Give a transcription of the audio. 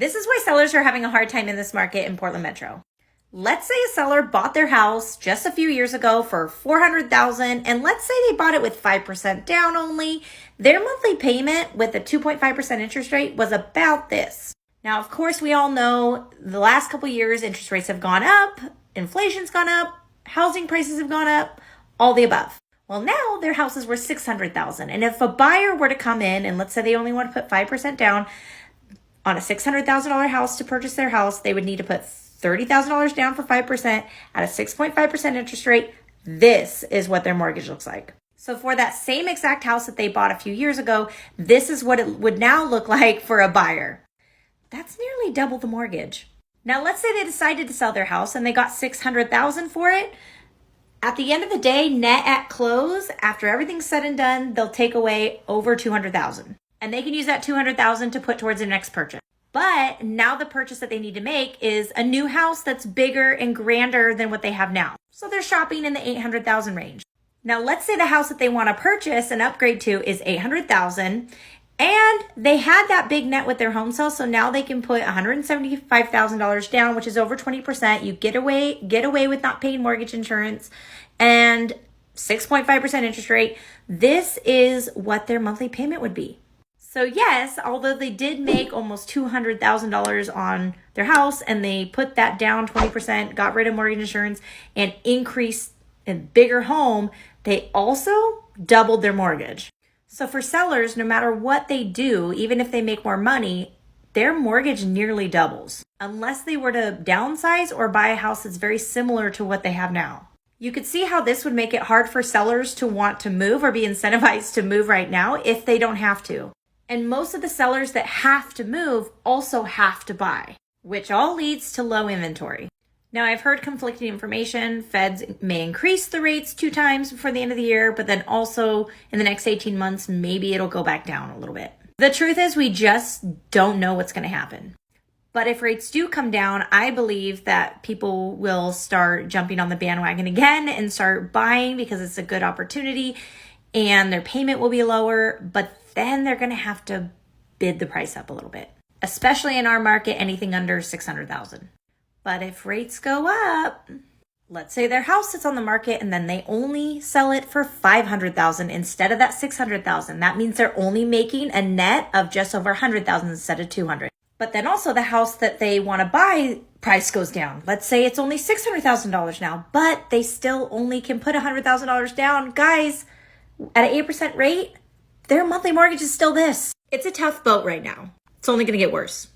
This is why sellers are having a hard time in this market in Portland Metro. Let's say a seller bought their house just a few years ago for $400,000, and let's say they bought it with 5% down only. Their monthly payment with a 2.5% interest rate was about this. Now, of course, we all know the last couple years, interest rates have gone up, inflation's gone up, housing prices have gone up, all the above. Well, now their house is worth $600,000. And if a buyer were to come in and let's say they only want to put 5% down on a $600,000 house to purchase their house, they would need to put $30,000 down for 5% at a 6.5% interest rate. This is what their mortgage looks like. So for that same exact house that they bought a few years ago, this is what it would now look like for a buyer. That's nearly double the mortgage. Now, let's say they decided to sell their house and they got $600,000 for it. At the end of the day, net at close, after everything's said and done, they'll take away over $200,000. And they can use that $200,000 to put towards their next purchase. But now the purchase that they need to make is a new house that's bigger and grander than what they have now. So they're shopping in the $800,000 range. Now, let's say the house that they want to purchase and upgrade to is $800,000. And they had that big net with their home sale, so now they can put $175,000 down, which is over 20%. You get away with not paying mortgage insurance and 6.5% interest rate. This is what their monthly payment would be. So yes, although they did make almost $200,000 on their house and they put that down 20%, got rid of mortgage insurance and increased a bigger home, they also doubled their mortgage. So for sellers, no matter what they do, even if they make more money, their mortgage nearly doubles unless they were to downsize or buy a house that's very similar to what they have now. You could see how this would make it hard for sellers to want to move or be incentivized to move right now if they don't have to. And most of the sellers that have to move also have to buy, which all leads to low inventory. Now, I've heard conflicting information. Feds may increase the rates 2 times before the end of the year, but then also in the next 18 months, maybe it'll go back down a little bit. The truth is we just don't know what's going to happen. But if rates do come down, I believe that people will start jumping on the bandwagon again and start buying because it's a good opportunity and their payment will be lower, but then they're going to have to bid the price up a little bit, especially in our market, anything under $600,000. But if rates go up, let's say their house sits on the market and then they only sell it for $500,000 instead of that $600,000. That means they're only making a net of just over $100,000 instead of $200,000. But then also the house that they want to buy price goes down. Let's say it's only $600,000 now, but they still only can put $100,000 down. Guys, at an 8% rate, their monthly mortgage is still this. It's a tough boat right now. It's only going to get worse.